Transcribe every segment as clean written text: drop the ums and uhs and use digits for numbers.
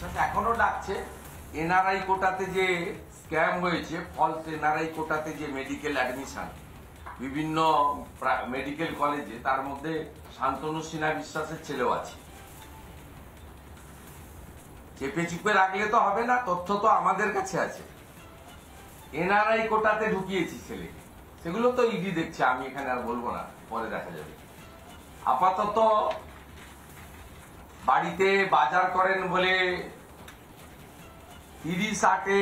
বিশ্বাস এখনো ডাকছে। এনআরআই কোটাতে যে স্ক্যাম হয়েছে, ফলস এনআরআই কোটাতে যে মেডিকেল অ্যাডমিশন বিভিন্ন মেডিকেল কলেজে, তার মধ্যে শান্তনু সিনহা বিশ্বাসের ছেলেও আছে। চেপে চুপে রাখলে তো হবে না, তথ্য তো আমাদের কাছে আছে। এনআরআই কোটাতে ঢুকিয়েছি ছেলেকে, সেগুলো তো ইডি দেখছে, আমি এখানে আর বলবো না, পরে দেখা যাবে। আপাতত বাড়িতে বাজার করেন বলে 30-8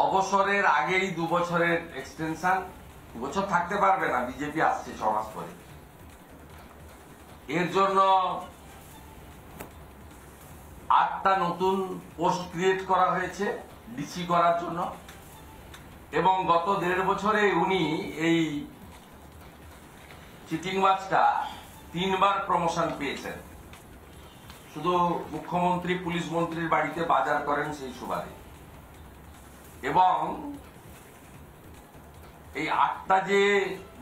অবসরের আগেই 2 বছরের এক্সটেনশন। 2 বছর থাকতে পারবে না, বিজেপি আসছে 6 মাস পরে। এর জন্য 8টা নতুন পোস্ট ক্রিয়েট করা হয়েছে ডিসি করার জন্য, এবং গত 1.5 বছরে উনি এই চিটিংবাজটা 3 বার প্রমোশন পেয়েছেন। শুধু মুখ্যমন্ত্রী পুলিশ মন্ত্রীর বাড়িতে বাজার করেন সেই সুবাদে। এবং এই 8টা যে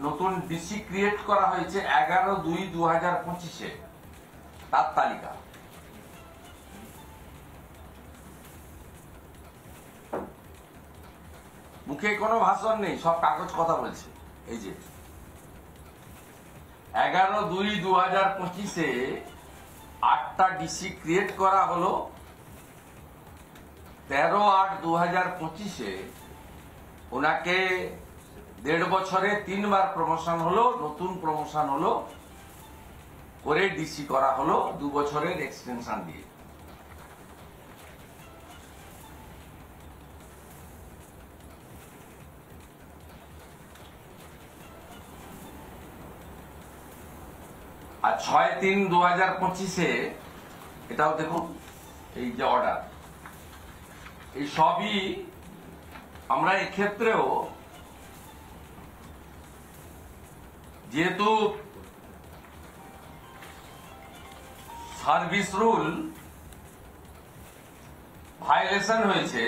নতুন ডিসি ক্রিয়েট করা হয়েছে 11/2/2025-এ, তার তালিকা। মুখে কোনো ভাষণ নেই, সব কাগজ কথা বলছে। এই যে 11/2/2025-এ 8টা ডিসি ক্রিয়েট করা হলো। 13/8/2025-এ ওনাকে 1.5 বছরে 3 বার প্রমোশন হলো, নতুন প্রমোশন হলো, করে ডিসি করা হলো 2 বছরের এক্সটেনশন দিয়ে। আর 6/3/2025-এ এটাও দেখুন, এই যে অর্ডার, এই সবই আমরা এক্ষেত্রেও যেহেতু সার্ভিস রুল ভায়োলেশন হয়েছে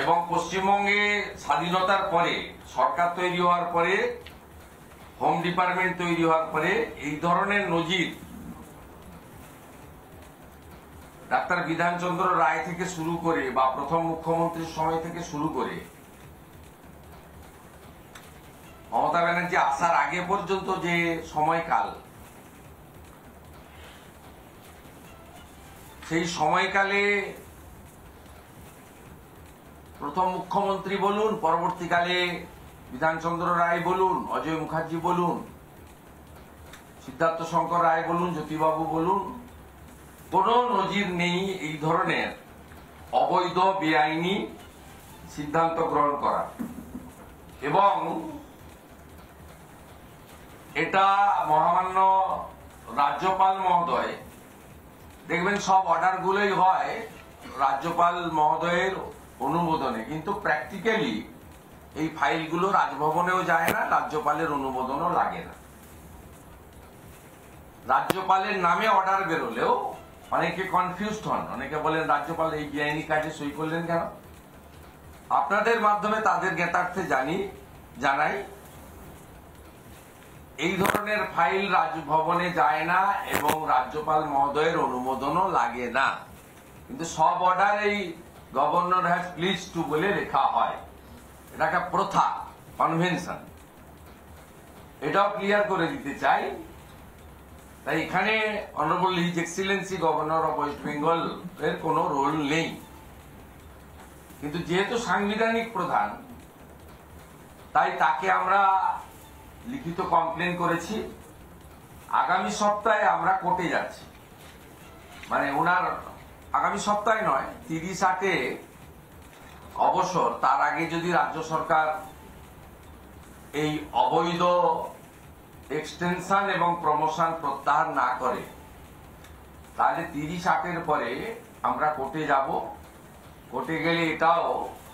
এবং পশ্চিমবঙ্গে স্বাধীনতার পরে সরকার তৈরি হওয়ার পরে, হোম ডিপার্টমেন্ট তৈরি হওয়ার পরে এই ধরনের নজির ডাক্তার বিধানচন্দ্র রায় থেকে শুরু করে বা প্রথম মুখ্যমন্ত্রীর সময় থেকে শুরু করে মমতা ব্যানার্জি আসার আগে পর্যন্ত যে সময়কাল, সেই সময়কালে প্রথম মুখ্যমন্ত্রী বলুন, পরবর্তীকালে বিধানচন্দ্র রায় বলুন, অজয় মুখার্জি বলুন, সিদ্ধার্থ শঙ্কর রায় বলুন, জ্যোতিবাবু বলুন, কোনো নজির নেই এই ধরনের অবৈধ বেআইনি সিদ্ধান্ত গ্রহণ করা। এবং এটা মহামান্য রাজ্যপাল মহোদয়, দেখবেন সব অর্ডার গুলোই হয় রাজ্যপাল মহোদয়ের অনুমোদনে, কিন্তু প্র্যাকটিক্যালি এই ফাইলগুলো রাজভবনেও যায় না, রাজ্যপালের অনুমোদনও লাগে না। রাজ্যপালের নামে অর্ডার বেরোলেও অনেকে কনফিউজড হন, অনেকে বলেন রাজ্যপাল এই বেআইনি কাজে সই করলেন কেন। আপনাদের মাধ্যমে তাদের জ্ঞাতার্থে জানাই, এই ধরনের ফাইল রাজভবনে যায় না এবং রাজ্যপাল মহোদয়ের অনুমোদনও লাগে না, কিন্তু সব অর্ডার এই গভর্নর হ্যাজ প্লিজ টু বলে লেখা হয়। এটা একটা প্রথা, কনভেনশন, এটাও ক্লিয়ার করে দিতে চাই। তাই এখানে honourable his excellency governor of West Bengal এর কোনো রোল নেই, কিন্তু যেহেতু সাংবিধানিক প্রধান, তাই তাকে আমরা লিখিত কমপ্লেন করেছি। আগামী সপ্তাহে আমরা কোর্টে যাচ্ছি, মানে ওনার আগামী সপ্তাহে নয়, 30/8-এ অবসর, তার আগে যদি রাজ্য সরকার এই অবৈধ এক্সটেনশন এবং প্রমোশন প্রত্যাহার না করে, তাহলে 30/8-এর পরে আমরা কোর্টে যাব। কোর্টে গেলে এটাও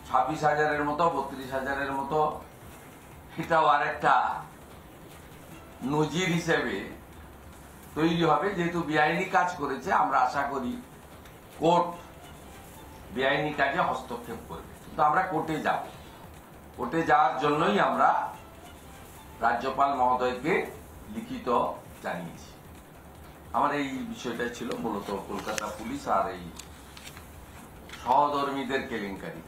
26,000-এর মতো, 32,000-এর মতো, এটাও আর একটা নজির হিসেবে তৈরি হবে। যেহেতু বেআইনি কাজ করেছে, আমরা আশা করি কোর্ট বেআইনি কাজে হস্তক্ষেপ করবে, কিন্তু আমরা কোর্টে যাব। কোর্টে যাওয়ার জন্যই আমরা রাজ্যপাল মহোদয়কে লিখিত জানিয়েছি। আমার এই বিষয়টা ছিল মূলত কলকাতা পুলিশ আর এই সহধর্মীদের কেলেঙ্কারি।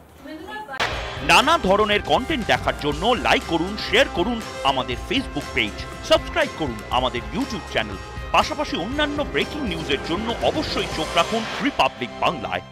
নানা ধরনের কন্টেন্ট দেখার জন্য লাইক করুন, শেয়ার করুন আমাদের ফেসবুক পেজ, সাবস্ক্রাইব করুন আমাদের ইউটিউব চ্যানেল। পাশাপাশি অন্যান্য ব্রেকিং নিউজের জন্য অবশ্যই চোখ রাখুন রিপাবলিক বাংলায়।